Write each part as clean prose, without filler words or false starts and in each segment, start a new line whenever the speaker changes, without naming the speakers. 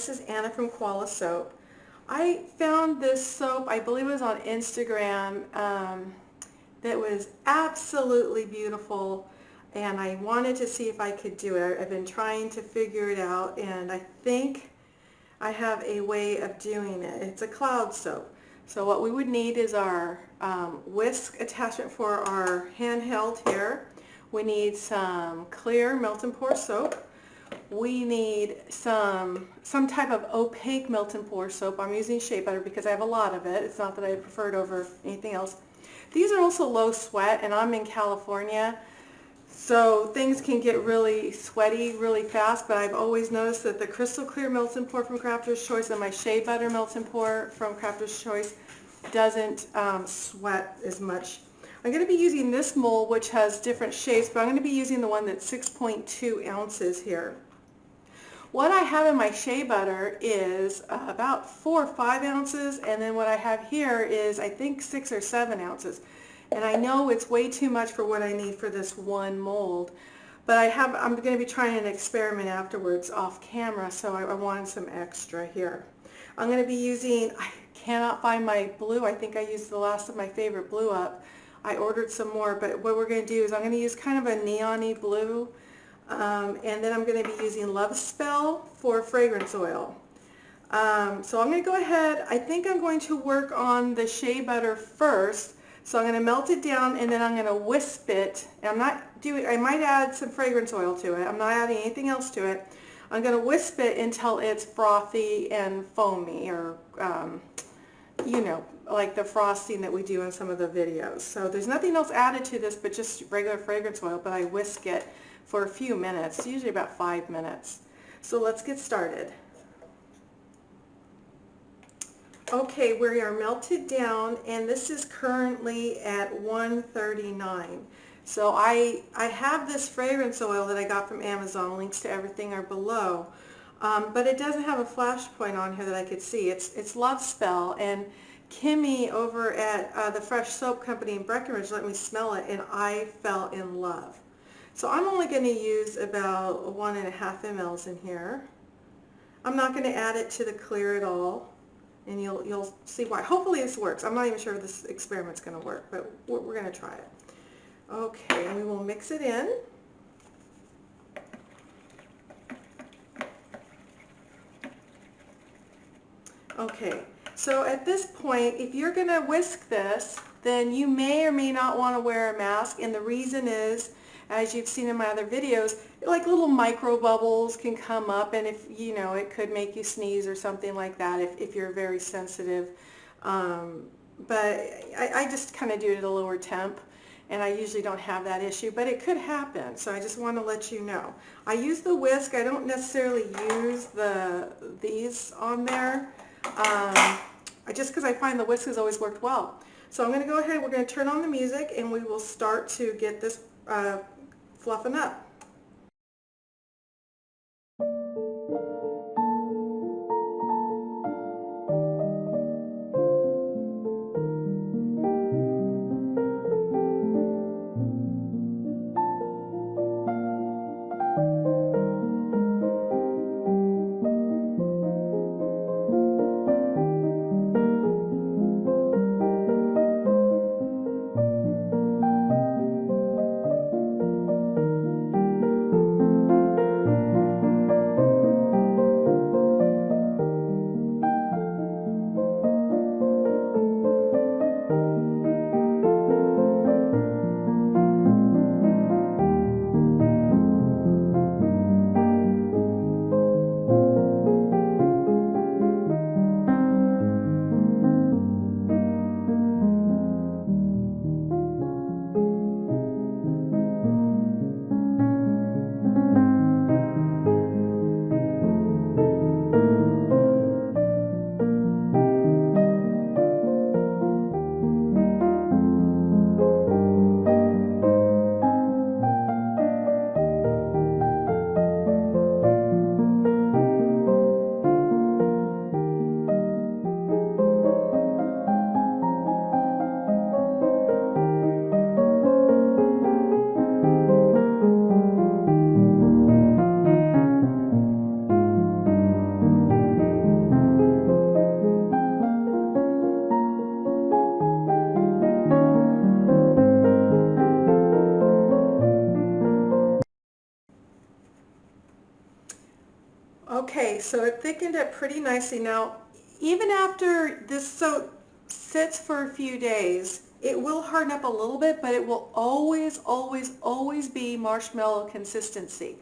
this is Anna from Koala Soap. I found this soap, I believe it was on Instagram, that was absolutely beautiful, and I wanted to see if I could do it. I've been trying to figure it out, and I think I have a way of doing it. It's a cloud soap. So what we would need is our whisk attachment for our handheld here. We need some clear melt and pour soap. We need some type of opaque melt and pour soap. I'm using shea butter because I have a lot of it. It's not that I prefer it over anything else. These are also low sweat, and I'm in California, so things can get really sweaty really fast, but I've always noticed that the crystal clear melt and pour from Crafter's Choice and my shea butter melt and pour from Crafter's Choice doesn't sweat as much. I'm going to be using this mold, which has different shapes, but I'm going to be using the one that's 6.2 ounces here. What I have in my shea butter is about 4 or 5 ounces, and then what I have here is I think 6 or 7 ounces. And I know it's way too much for what I need for this one mold, but I'm going to be trying an experiment afterwards off camera, so I wanted some extra here. I'm going to be using, I cannot find my blue. I think I used the last of my favorite blue up. I ordered some more, but what we're going to do is I'm going to use kind of a neon-y blue, and then I'm going to be using Love Spell for fragrance oil. So I'm going to go ahead. I think I'm going to work on the shea butter first. So I'm going to melt it down, and then I'm going to wisp it. And I might add some fragrance oil to it. I'm not adding anything else to it. I'm going to wisp it until it's frothy and foamy, or you know, like the frosting that we do in some of the videos. So there's nothing else added to this but just regular fragrance oil, but I whisk it for a few minutes, usually about 5 minutes. So let's get started. Okay, we are melted down, and this is currently at 139. So I have this fragrance oil that I got from Amazon. Links to everything are below. But it doesn't have a flash point on here that I could see. It's Love Spell, and Kimmy over at the Fresh Soap Company in Breckenridge let me smell it, and I fell in love. So I'm only going to use about 1.5 mLs in here. I'm not going to add it to the clear at all, and you'll see why. Hopefully this works. I'm not even sure if this experiment's going to work, but we're going to try it. Okay, and we will mix it in. Okay, so at this point, if you're going to whisk this, then you may or may not want to wear a mask, and the reason is, as you've seen in my other videos, like little micro bubbles can come up, and if you know, it could make you sneeze or something like that if you're very sensitive. But I just kind of do it at a lower temp, and I usually don't have that issue, but it could happen, so I just want to let you know. I use the whisk. I don't necessarily use these on there, just because I find the whisk has always worked well. So I'm going to go ahead, we're going to turn on the music, and we will start to get this fluffing up. so it thickened up pretty nicely. Now, even after this soap sits for a few days, it will harden up a little bit, but it will always, always, always be marshmallow consistency.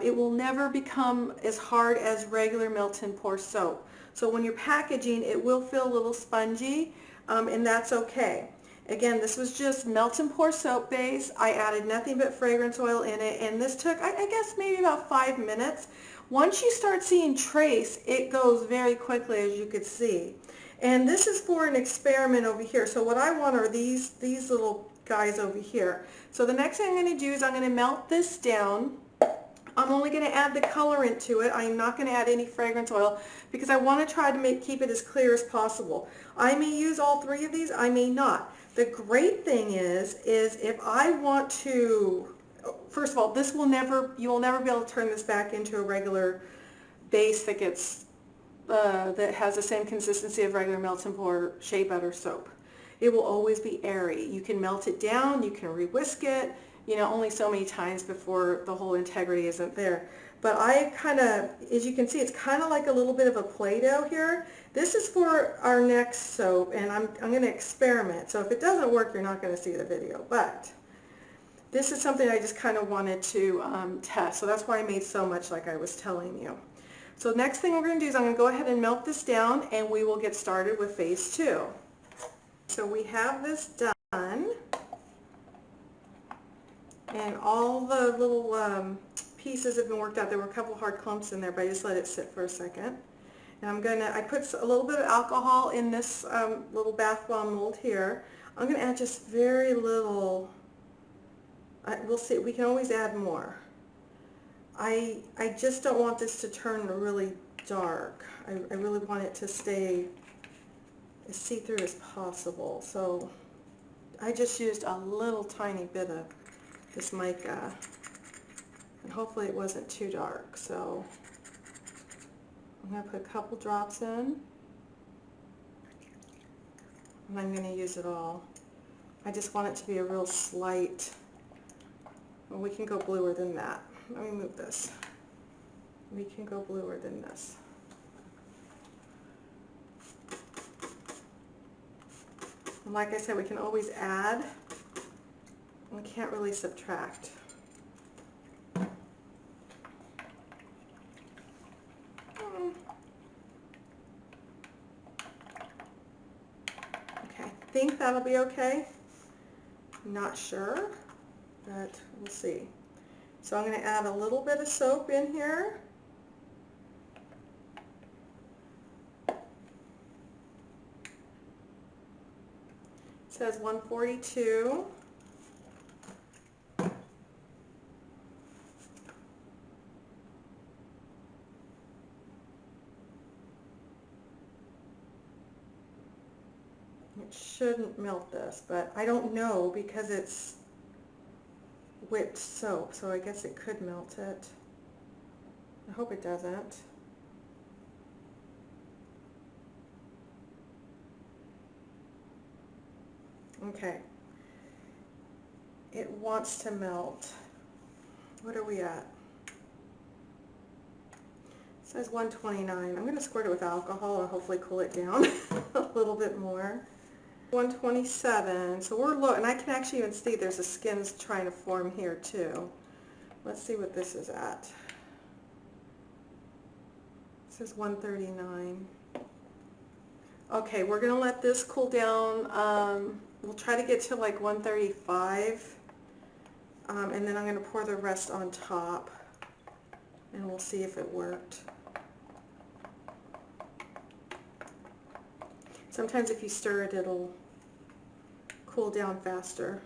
It will never become as hard as regular melt and pour soap. So when you're packaging, it will feel a little spongy, and that's okay. Again, this was just melt and pour soap base. I added nothing but fragrance oil in it, and this took, I guess, maybe about 5 minutes. Once you start seeing trace, it goes very quickly, as you could see. And this is for an experiment over here. So what I want are these little guys over here. So the next thing I'm going to do is I'm going to melt this down. I'm only going to add the colorant to it. I'm not going to add any fragrance oil because I want to try to keep it as clear as possible. I may use all 3 of these, I may not. The great thing is if I want to, first of all, you will never be able to turn this back into a regular base that gets, that has the same consistency of regular melt and pour shea butter soap. It will always be airy. You can melt it down, you can re-whisk it, only so many times before the whole integrity isn't there. But I kind of, as you can see, it's kind of like a little bit of a Play-Doh here. This is for our next soap, and I'm going to experiment. So if it doesn't work, you're not going to see the video. But this is something I just kind of wanted to test. So that's why I made so much, like I was telling you. So next thing we're going to do is I'm going to go ahead and melt this down, and we will get started with phase 2. So we have this done. And all the little pieces have been worked out. There were a couple hard clumps in there, but I just let it sit for a second. And I put a little bit of alcohol in this little bath bomb mold here. I'm going to add just very little. We'll see. We can always add more. I just don't want this to turn really dark. I really want it to stay as see-through as possible. So I just used a little tiny bit of this mica, and hopefully it wasn't too dark. So I'm going to put a couple drops in, and I'm going to use it all. I just want it to be a real slight, well, we can go bluer than that. Let me move this. We can go bluer than this. And like I said, we can always add. We can't really subtract. Okay, I think that'll be okay. Not sure, but we'll see. So I'm going to add a little bit of soap in here. It says 142. It shouldn't melt this, but I don't know because it's whipped soap, so I guess it could melt it. I hope it doesn't. Okay. It wants to melt. What are we at? It says 129. I'm going to squirt it with alcohol and hopefully cool it down a little bit more. 127. So we're low, and I can actually even see there's a skin's trying to form here too. Let's see what this is at. It says 139. Okay, we're going to let this cool down. We'll try to get to like 135, and then I'm going to pour the rest on top, and we'll see if it worked. Sometimes if you stir it, it'll cool down faster.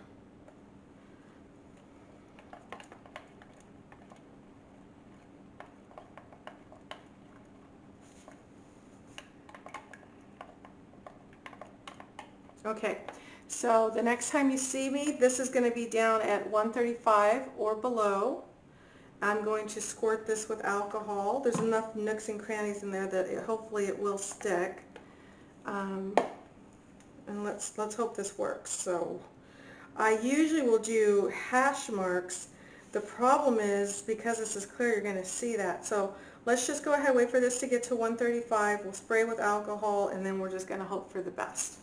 Okay, so the next time you see me, this is going to be down at 135 or below. I'm going to squirt this with alcohol. There's enough nooks and crannies in there that hopefully it will stick. And let's hope this works. So I usually will do hash marks. The problem is because this is clear, you're going to see that. So let's just go ahead, wait for this to get to 135. We'll spray with alcohol, and then we're just going to hope for the best.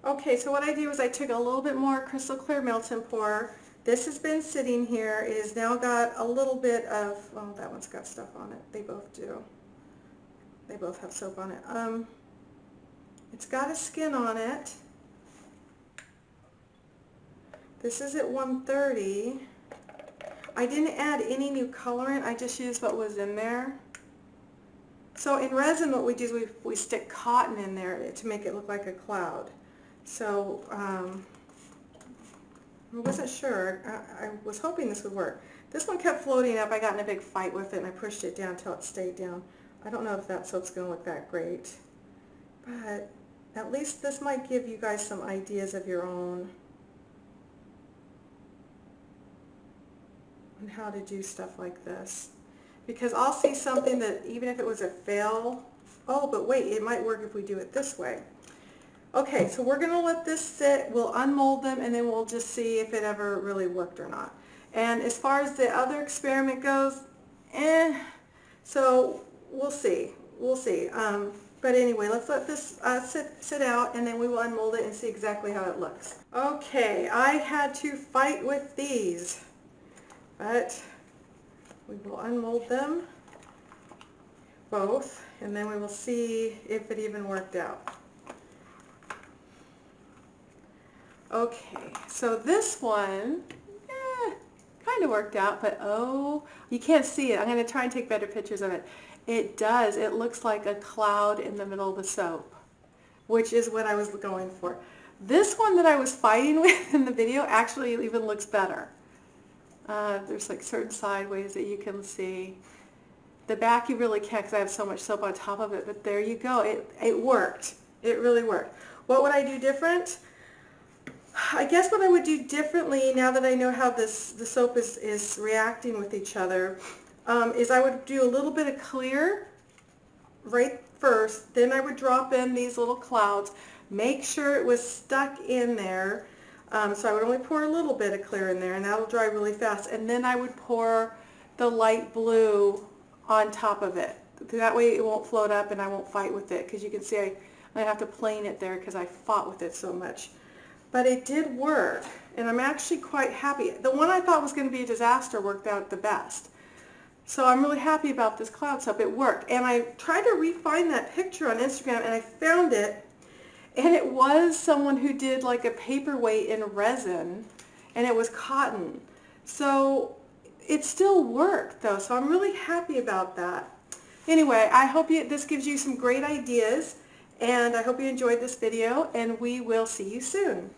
Okay, so what I did was I took a little bit more crystal clear melt and pour. This has been sitting here. It has now got a little bit of, well, that one's got stuff on it. They both do. They both have soap on it. It's got a skin on it. This is at 130. I didn't add any new colorant. I just used what was in there. So in resin, what we do is we stick cotton in there to make it look like a cloud. So I wasn't sure. I was hoping this would work. This one kept floating up. I got in a big fight with it and I pushed it down until it stayed down. I don't know if that soap's going to look that great, but at least this might give you guys some ideas of your own on how to do stuff like this. Because I'll see something that even if it was a fail, oh, but wait, it might work if we do it this way. Okay, so we're going to let this sit. We'll unmold them and then we'll just see if it ever really worked or not. And as far as the other experiment goes, so we'll see. We'll see. But anyway, let's let this sit out and then we will unmold it and see exactly how it looks. Okay, I had to fight with these, but we will unmold them both and then we will see if it even worked out. Okay, so this one kind of worked out, but oh, you can't see it. I'm going to try and take better pictures of it. It does. It looks like a cloud in the middle of the soap, which is what I was going for. This one that I was fighting with in the video actually even looks better. There's like certain sideways that you can see. The back you really can't because I have so much soap on top of it, but there you go. It worked. It really worked. What would I do different? I guess what I would do differently now that I know how the soap is reacting with each other is I would do a little bit of clear right first, then I would drop in these little clouds, make sure it was stuck in there, so I would only pour a little bit of clear in there and that'll dry really fast, and then I would pour the light blue on top of it. That way it won't float up and I won't fight with it, because you can see I have to plane it there because I fought with it so much. But it did work, and I'm actually quite happy. The one I thought was going to be a disaster worked out the best. So I'm really happy about this cloud soap. It worked. And I tried to refine that picture on Instagram, and I found it. And it was someone who did like a paperweight in resin, and it was cotton. So it still worked, though. So I'm really happy about that. Anyway, I hope this gives you some great ideas. And I hope you enjoyed this video, and we will see you soon.